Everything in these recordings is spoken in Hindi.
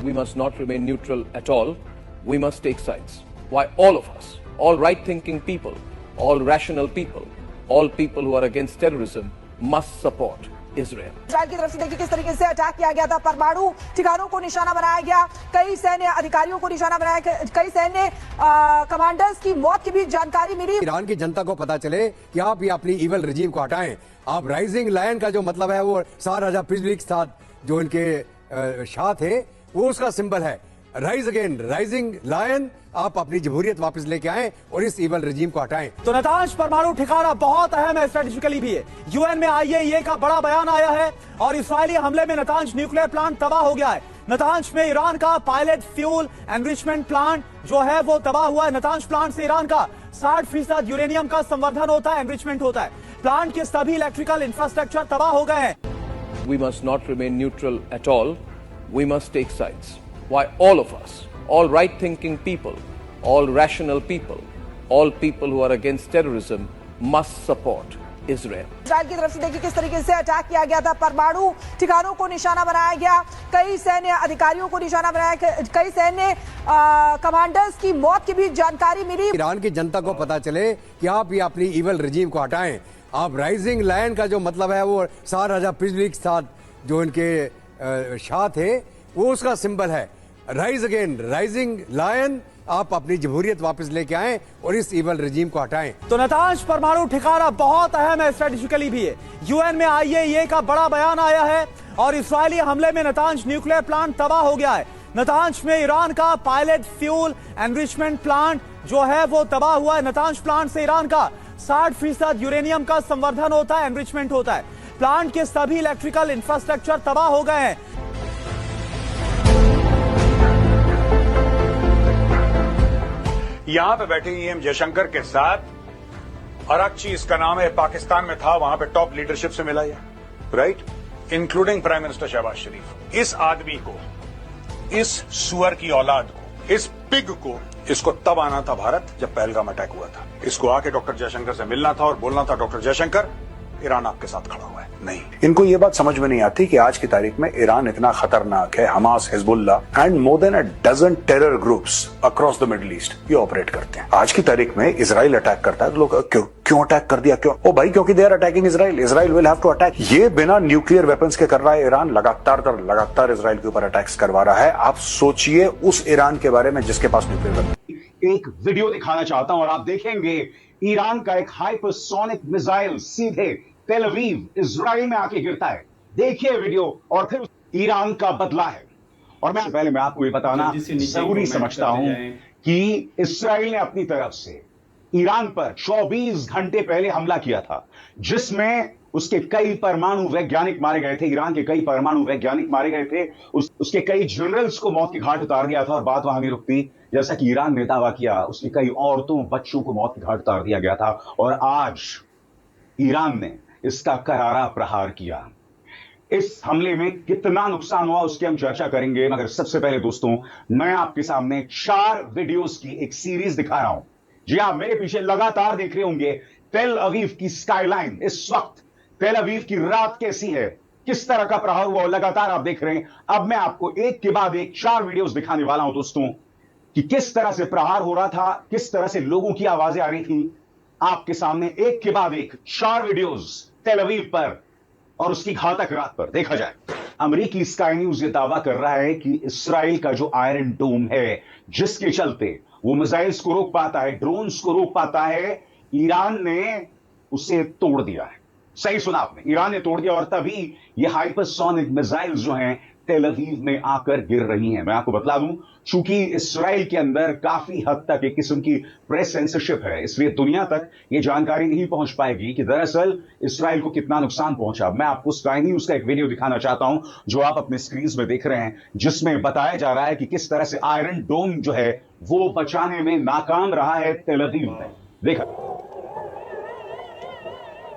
We must not remain neutral at all. We must take sides. Why all of us, all right-thinking people, all rational people, all people who are against terrorism must support Israel. Israel की तरफ से देखिए किस तरीके से अटैक किया गया था, परमाणु ठिकानों को निशाना बनाया गया, कई सैन्य अधिकारियों को निशाना बनाया गया, कई सैन्य कमांडर्स की मौत की भी जानकारी मिली। ईरान की जनता को पता चले कि आप ये अपनी इवल रजीम को हटाएं। आप राइजिंग लायन का जो मतलब है वो शाह राजा पिजली के साथ जो इनके शाह थे वो उसका सिंबल है। Rise again, rising lion. आप अपनी जमहूरियत वापस लेके आएं और इस इवल रजीम को हटाएं। तो नतांज परमाणु ठिकाना बहुत अहम है, स्ट्रेटेजिकली भी है। यूएन में आईएईए का बड़ा बयान आया है और इसराइली हमले में नतांज न्यूक्लियर प्लांट तबाह हो गया है। नतांज में ईरान का पायलट फ्यूल एनरिचमेंट प्लांट जो है वो तबाह हुआ है। नतांज प्लांट से ईरान का 60% यूरेनियम का संवर्धन होता है, एनरिचमेंट होता है। प्लांट के सभी इलेक्ट्रिकल इंफ्रास्ट्रक्चर तबाह हो गए हैं। We must not remain neutral at all. We must take sides. Why all of us, all right-thinking people, all rational people, all people who are against terrorism must support Israel. Israel की तरफ से देखिए किस तरीके से अटैक किया गया था, परमाणु ठिकानों को निशाना बनाया गया, कई सैन्य अधिकारियों को निशाना बनाया गया, कई सैन्य कमांडर्स की मौत की भी जानकारी मिली। ईरान की जनता को पता चले कि आप ये अपनी इवल रजीम को हटाएं। आप राइजिंग लायन का जो मतलब है वो शाह राजा पिजली के साथ जो इनके शाह थे वो उसका सिंबल है। Rise again, rising lion. आप अपनी जमहूरियत वापस लेके आएं और इस इवल रजीम को हटाएं। तो नतांज परमाणु ठिकाना बहुत अहम है, स्ट्रेटेजिकली भी है। यूएन में आईएईए का बड़ा बयान आया है और इसराइली हमले में नतांज न्यूक्लियर प्लांट तबाह हो गया है। नतांज में ईरान का पायलट फ्यूल एनरिचमेंट प्लांट जो है वो तबाह हुआ है। नतांज प्लांट से ईरान का 60% यूरेनियम का संवर्धन होता है, एनरिचमेंट होता है। प्लांट के सभी इलेक्ट्रिकल इंफ्रास्ट्रक्चर तबाह हो गए हैं। यहां पे बैठे ईएम जयशंकर के साथ अराक्ची इसका नाम है, पाकिस्तान में था, वहां पे टॉप लीडरशिप से मिला है, right, including prime minister Shehbaz Sharif. इस आदमी को, इस सुअर की औलाद को, इस पिग को, इसको तब आना था भारत जब पहलगाम अटैक हुआ था। इसको आके डॉक्टर जयशंकर से मिलना था और बोलना था डॉक्टर जयशंकर ईरान आपके साथ खड़ा हुआ है। नहीं, इनको ये बात समझ में नहीं आती कि आज की तारीख में ईरान इतना खतरनाक है। Hamas, Hezbollah and more than a dozen terror groups across the Middle East ये ऑपरेट करते हैं। आज की तारीख में इजराइल अटैक करता है तो लोग क्यों अटैक कर दिया, क्यों? ओ भाई, क्योंकि they are attacking Israel, Israel will have to attack. ये बिना न्यूक्लियर वेपन्स के कर रहा है ईरान, लगातार इजराइल के ऊपर अटैक्स करवा रहा है। आप सोचिए उस ईरान के बारे में जिसके पास न्यूक्लियर वेपन। एक वीडियो दिखाना चाहता हूं और आप देखेंगे ईरान का एक हाइपरसोनिक मिसाइल सीधे तेल अवीव इजराइल में आके गिरता है। देखिए वीडियो और फिर ईरान का बदला है। और पहले मैं आपको ये बताना जरूरी समझता हूं कि इजराइल ने अपनी तरफ से ईरान पर 24 घंटे पहले हमला किया था जिसमें उसके कई परमाणु वैज्ञानिक मारे गए थे। ईरान के कई परमाणु वैज्ञानिक मारे गए थे। उसके कई जनरल्स को मौत की घाट उतार दिया था। और बात वहां नहीं रुकती, जैसा कि ईरान ने दावा किया, उसकी कई औरतों बच्चों को मौत की घाट उतार दिया गया था। और आज ईरान ने इसका करारा प्रहार किया। इस हमले में कितना नुकसान हुआ उसकी हम चर्चा करेंगे, मगर सबसे पहले दोस्तों मैं आपके सामने 4 वीडियोस की एक सीरीज दिखा रहा हूं। जी हां, मेरे पीछे लगातार देख रहे होंगे तेल अवीव की स्काईलाइन। इस वक्त तेल अवीव की रात कैसी है, किस तरह का प्रहार हुआ, लगातार आप देख रहे हैं। अब मैं आपको एक के बाद एक 4 वीडियोस दिखाने वाला हूं दोस्तों कि किस तरह से प्रहार हो रहा था, किस तरह से लोगों की आवाजें आ रही थी। आपके सामने एक के बाद एक 4 वीडियोस तेल अवीव पर और उसकी घातक रात पर देखा जाए। अमेरिकी स्काई न्यूज ये दावा कर रहा है कि इस्राइल का जो आयरन डोम है, जिसके चलते वो मिसाइल्स को रोक पाता है, ड्रोन्स को रोक पाता है, ईरान ने उसे तोड़ दिया है। सही सुना आपने, ईरान ने तोड़ दिया। और तभी ये हाइपरसोनिक मिसाइल्स जो हैं तेल अवीव में आकर गिर रही हैं। मैं आपको बता दूं, चूंकि इस्राइल के अंदर काफी हद तक एक किस्म की प्रेस सेंसरशिप है, इसलिए दुनिया तक ये जानकारी नहीं पहुंच पाएगी कि दरअसल इस्राइल को कितना नुकसान पहुंचा। मैं आपको स्काई न्यूज का एक वीडियो दिखाना चाहता हूं जो आप अपने स्क्रीन में देख रहे हैं, जिसमें बताया जा रहा है कि किस तरह से आयरन डोम जो है वो बचाने में नाकाम रहा है तेल अवीव में। देखा,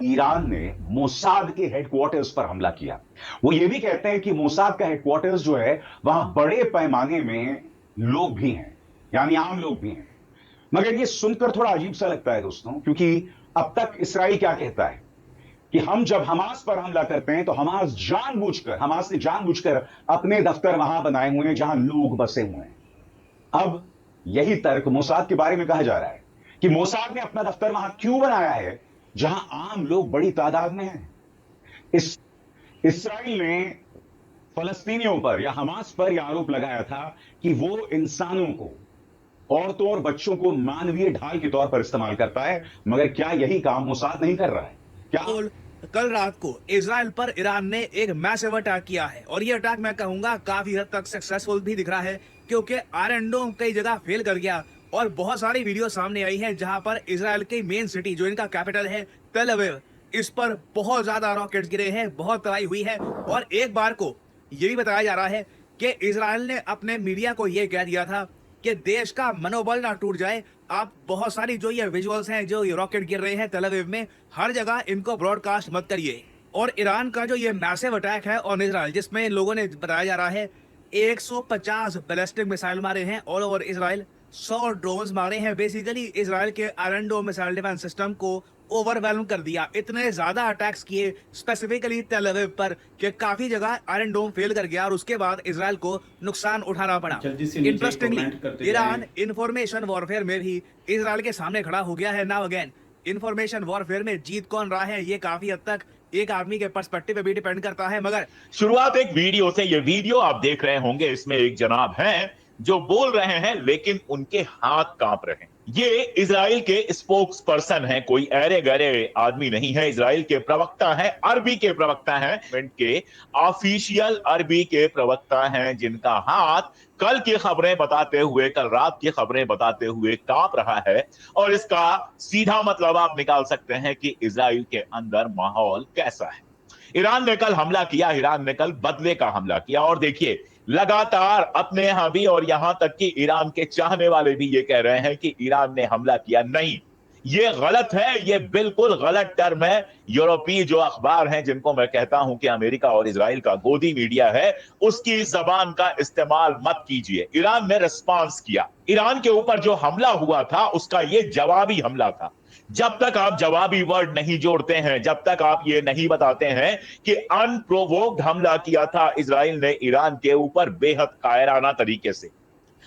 ईरान ने मोसाद के हेडक्वार्टर्स पर हमला किया। वो ये भी कहते हैं कि मोसाद का हेडक्वार्टर्स जो है वहां बड़े पैमाने में लोग भी हैं, यानी आम लोग भी हैं। मगर ये सुनकर थोड़ा अजीब सा लगता है दोस्तों, क्योंकि अब तक इस्राइल क्या कहता है कि हम जब हमास पर हमला करते हैं तो हमास ने जानबूझकर अपने दफ्तर वहां बनाए हुए हैं जहां लोग बसे हुए हैं। अब यही तर्क मोसाद के बारे में कहा जा रहा है कि मोसाद ने अपना दफ्तर वहां क्यों बनाया है जहां आम लोग बड़ी तादाद में हैं। इसराइल ने फलस्तीनियों पर या हमास पर यह आरोप लगाया था कि वो इंसानों को, औरतों और बच्चों को मानवीय ढाल के तौर पर इस्तेमाल करता है, मगर क्या यही काम मोसाद नहीं कर रहा है? क्या कल रात को इजराइल पर ईरान ने एक मैसिव अटैक किया है और ये अटैक मैं कहूंगा काफी हद तक सक्सेसफुल भी दिख रहा है, क्योंकि आयरन डोम कई जगह फेल कर गया और बहुत सारी वीडियो सामने आई है जहां पर इजराइल की मेन सिटी जो इनका कैपिटल है तेल अवीव, इस पर बहुत ज्यादा रॉकेट्स गिरे हैं, बहुत तबाही हुई है। और एक बार को ये भी बताया जा रहा है कि इजराइल ने अपने मीडिया को ये कह दिया था कि देश का मनोबल ना टूट जाए, आप बहुत सारी जो ये विजुअल्स हैं, जो ये रॉकेट गिर रहे हैं तेल अवीव में, हर जगह इनको ब्रॉडकास्ट मत करिए। और ईरान का जो ये मैसिव अटैक है ऑन इजराइल, जिसमें लोगों ने बताया जा रहा है 150 बैलिस्टिक मिसाइल मारे हैं ऑल ओवर इजराइल, 100 ड्रोन्स मारे हैं, बेसिकली इजराइल के iron dome missile defence system को ओवरवेलम कर दिया। इतने ज्यादा अटैक्स किए स्पेसिफिकली तेल अवीव पर कि काफी जगह आयरन डोम फेल कर गया और उसके बाद इजराइल को नुकसान उठाना पड़ा। इंटरेस्टिंगली ईरान इंफॉर्मेशन वॉरफेयर में भी इजराइल के सामने खड़ा हो गया है। नाउ अगेन इंफॉर्मेशन वॉरफेयर में जीत कौन रहा है ये काफी हद तक एक आदमी के पर्सपेक्टिव पे भी डिपेंड करता है। मगर शुरुआत एक वीडियो से, ये वीडियो आप देख रहे होंगे, इसमें एक जनाब हैं जो बोल रहे हैं लेकिन उनके हाथ कांप रहे हैं। ये इजराइल के स्पोक्स पर्सन है, कोई अरे गरे आदमी नहीं है, इजराइल के प्रवक्ता हैं, अरबी के प्रवक्ता हैं, के ऑफिशियल अरबी के प्रवक्ता हैं, जिनका हाथ कल की खबरें बताते हुए, कल रात की खबरें बताते हुए कांप रहा है। और इसका सीधा मतलब आप निकाल सकते हैं कि इजराइल के अंदर माहौल कैसा है। ईरान ने कल हमला किया, ईरान ने कल बदले का हमला किया और देखिए लगातार अपने यहां भी और यहां तक कि ईरान के चाहने वाले भी ये कह रहे हैं कि ईरान ने हमला किया। नहीं, ये गलत है, ये बिल्कुल गलत टर्म है। यूरोपीय जो अखबार हैं, जिनको मैं कहता हूं कि अमेरिका और इजराइल का गोदी मीडिया है, उसकी जबान का इस्तेमाल मत कीजिए। ईरान ने रिस्पॉन्स किया, ईरान के ऊपर जो हमला हुआ था उसका ये जवाबी हमला था। जब तक आप जवाबी वर्ड नहीं जोड़ते हैं, जब तक आप ये नहीं बताते हैं कि अनप्रोवोक्ड हमला किया था इजराइल ने ईरान के ऊपर बेहद कायराना तरीके से,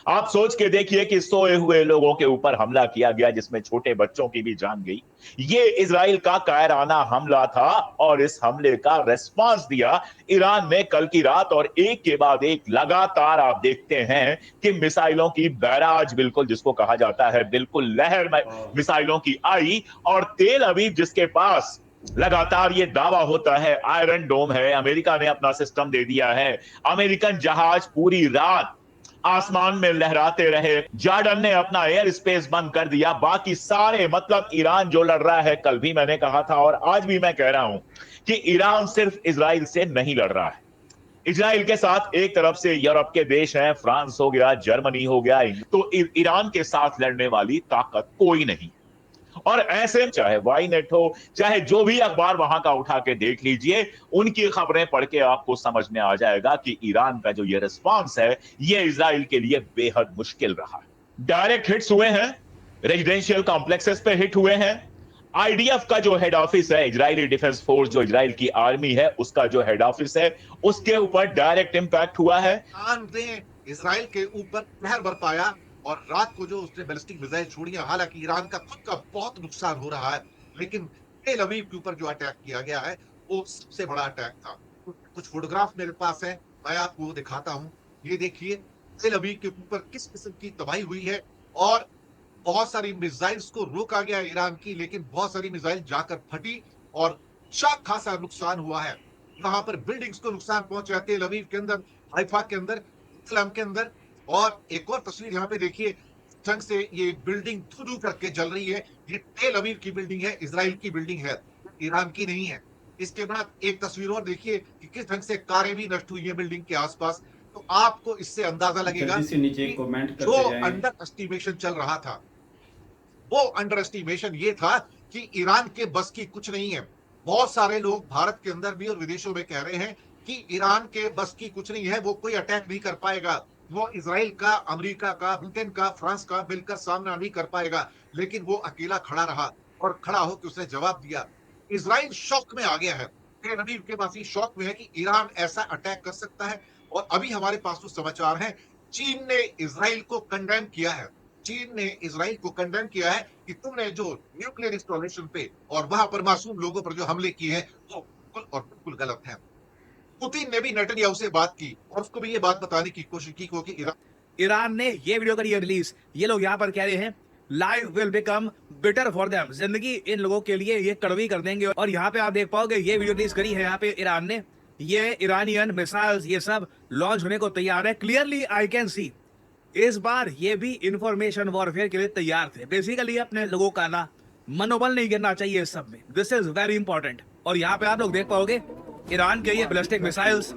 आप सोच के देखिए कि सोए हुए लोगों के ऊपर हमला किया गया जिसमें छोटे बच्चों की भी जान गई। ये इजराइल का कायराना हमला था और इस हमले का रिस्पांस दिया ईरान ने कल की रात, और एक के बाद एक लगातार आप देखते हैं कि मिसाइलों की बैराज, बिल्कुल जिसको कहा जाता है, बिल्कुल लहर मिसाइलों की आई। और तेल अवीव जिसके पास लगातार ये दावा होता है आयरन डोम है, अमेरिका ने अपना सिस्टम दे दिया है, अमेरिकन जहाज पूरी रात आसमान में लहराते रहे, जॉर्डन ने अपना एयर स्पेस बंद कर दिया, बाकी सारे, मतलब ईरान जो लड़ रहा है, कल भी मैंने कहा था और आज भी मैं कह रहा हूं कि ईरान सिर्फ इजराइल से नहीं लड़ रहा है। इजराइल के साथ एक तरफ से यूरोप के देश हैं, फ्रांस हो गया, जर्मनी हो गया, तो ईरान के साथ लड़ने वाली ताकत कोई नहीं। और ऐसे चाहे वाईनेट हो, चाहे जो भी अखबार वहां का उठा के देख लीजिए, उनकी खबरें पढ़ के आपको समझ में आ जाएगा कि ईरान का जो ये रिस्पांस है, ये इजराइल के लिए बेहद मुश्किल रहा है। डायरेक्ट हिट्स हुए हैं, रेजिडेंशियल कॉम्प्लेक्सेस पे हिट हुए हैं। आईडीएफ का जो हेड ऑफिस है, इजरायली डिफेंस फोर्स, जो इजराइल की आर्मी है, उसका जो हेड ऑफिस है, उसके ऊपर डायरेक्ट इंपैक्ट हुआ है। ईरान ने इजराइल के ऊपर कहर बरपाया और रात को जो उसने बैलिस्टिक मिसाइल छोड़ी, हालांकि ईरान का खुद का बहुत नुकसान हो रहा है, लेकिन तेल अवीव के ऊपर जो अटैक किया गया है वो सबसे बड़ा अटैक था। कुछ फोटोग्राफ मेरे पास है, मैं आपको दिखाता हूं। ये देखिए तेल अवीव के ऊपर किस किस्म की तबाही हुई है, और बहुत सारी मिसाइल्स को रोका गया ईरान की, लेकिन बहुत सारी मिसाइल जाकर फटी और अच्छा खासा नुकसान हुआ है। वहां पर बिल्डिंग्स को नुकसान पहुंचा तेल अवीव के अंदर, हाइफा के अंदर, इस्लाम के अंदर। और एक और तस्वीर यहाँ पे देखिए, ढंग से ये बिल्डिंग धू-धू करके जल रही है। ये तेल अवीव की बिल्डिंग है, इजराइल की बिल्डिंग है, ईरान की नहीं है। इसके बाद एक तस्वीर और देखिए कि किस ढंग से कारें भी नष्ट हुई है बिल्डिंग के आसपास। तो आपको इससे अंदाजा लगेगा जो अंडर एस्टिमेशन चल रहा था, वो अंडर एस्टिमेशन ये था कि ईरान के बस की कुछ नहीं है। बहुत सारे लोग भारत के अंदर भी और विदेशों में कह रहे हैं कि ईरान के बस की कुछ नहीं है, वो कोई अटैक नहीं कर पाएगा, वो इजराइल का, अमेरिका का, ब्रिटेन का, फ्रांस का मिलकर सामना नहीं कर पाएगा। लेकिन वो अकेला खड़ा रहा और खड़ा होकर उसने जवाब दिया। इजराइल शॉक में आ गया है। तेल अवीव के पास शॉक में है कि ईरान ऐसा अटैक कर सकता है। और अभी हमारे पास जो समाचार है, चीन ने इजराइल को कंडेम किया है। चीन ने इजराइल को कंडेम किया है कि तुमने जो न्यूक्लियर इंस्टॉलेशन पे और वहां पर मासूम लोगों पर जो हमले किए हैं वो बिल्कुल और बिल्कुल गलत है। पुतिन ने भी नेतन्याहू से बात की और उसको भी ये बात बताने की कोशिश की कि ईरान ने ये वीडियो करी है रिलीज। ये लोग यहाँ पर कह रहे हैं life will become bitter for them, जिंदगी इन लोगों के लिए ये कड़वी कर देंगे। और यहाँ पे आप देख पाओगे ये वीडियो रिलीज करी है यहाँ पे ईरान ने। ये ईरानियन मिसाइल्स ये सब लॉन्च होने को तैयार है। क्लियरली आई कैन सी इस बार ये भी इंफॉर्मेशन वॉरफेयर के लिए तैयार थे। बेसिकली अपने लोगों का ना मनोबल नहीं गिरना चाहिए इस सब में। This is very important. और यहाँ पे आप लोग देख पाओगे ईरान के ये बैलिस्टिक मिसाइल्स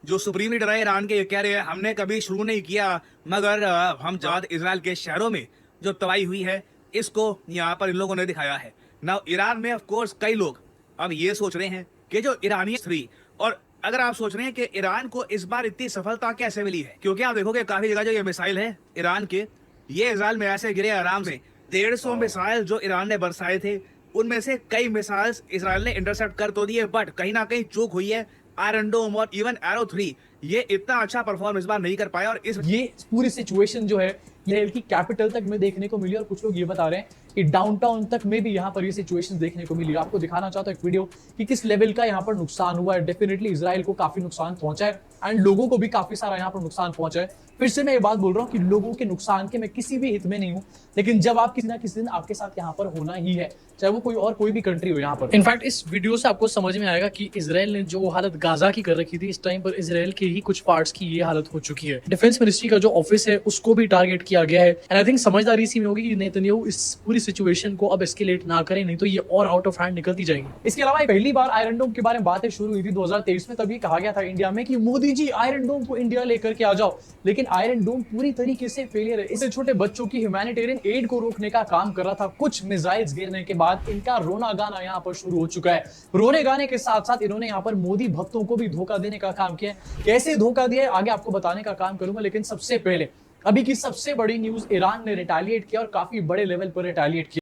जो सुप्रीम लीडर है ईरान के, ये कह रहे हैं हमने कभी शुरू नहीं किया, मगर हम जहां इजराइल के शहरों में जो तबाही हुई है इसको यहाँ पर इन लोगों ने दिखाया है ना। ईरान में ऑफ कोर्स कई लोग अब ये सोच रहे हैं कि जो ईरानी थ्री, और अगर आप सोच रहे हैं कि ईरान को इस बार इतनी सफलता कैसे मिली है, क्योंकि आप देखोगे काफी जगह जो ये मिसाइल है ईरान के, ये इजराइल में ऐसे गिरे आराम से। 150 मिसाइल जो ईरान ने बरसाए थे उनमें से कई मिसाइल्स इजराइल ने इंटरसेप्ट कर तो दिए, बट कहीं ना कहीं चूक हुई है। आयरन डोम और इवन एरो 3 ये इतना अच्छा परफॉर्म इस बार नहीं कर पाया। और इस ये पूरी सिचुएशन जो है इसराइल की कैपिटल तक में देखने को मिली और कुछ लोग ये बता रहे हैं कि डाउनटाउन तक में भी यहाँ पर ये सिचुएशन देखने को मिली। आपको दिखाना चाहता हूँ एक वीडियो कि किस लेवल का यहाँ पर नुकसान हुआ है। डेफिनेटली इजराइल को काफी नुकसान पहुंचा है एंड लोगों को भी काफी सारा यहाँ पर नुकसान पहुंचा है। फिर से मैं ये बात बोल रहा हूँ कि लोगों के नुकसान के मैं किसी भी हित में नहीं हूँ, लेकिन जब आप किसी ना किसी दिन आपके साथ यहाँ पर होना ही है, चाहे वो कोई भी कंट्री हो यहाँ पर। इनफैक्ट इस वीडियो से आपको समझ में आएगा कि इजराइल ने जो हालत गाजा की कर रखी थी, इस टाइम पर इजराइल के ही कुछ पार्ट्स की ये हालत हो चुकी है। डिफेंस मिनिस्ट्री का जो ऑफिस है उसको भी टारगेट किया गया है एंड आई थिंक समझदारी इसी में होगी कि नेतन्याहू इस पूरी सिचुएशन को अब एस्केलेट ना करें, नहीं तो ये और आउट ऑफ हैंड निकलती जाएगी। इसके अलावा पहली बार आयरन डोम के बारे में बातें शुरू हुई थी 2023 में, तभी कहा गया था इंडिया में कि मोदी जी आयरन डोम को इंडिया लेकर के आ जाओ, लेकिन आयरन डोम पूरी तरीके से फेलियर है। इसे छोटे बच्चों की ह्यूमैनिटेरियन एड को रोकने का काम कर रहा था। कुछ मिसाइल्स गिरने के बाद इनका रोना गाना यहाँ पर शुरू हो चुका है। रोने गाने के साथ साथ इन्होंने यहाँ पर मोदी भक्तों को भी धोखा देने का काम किया है। कैसे धोखा दिया है आगे आपको बताने का काम करूंगा, लेकिन सबसे पहले अभी की सबसे बड़ी न्यूज, ईरान ने रिटेलिएट किया और काफी बड़े लेवल पर रिटेलिएट किया।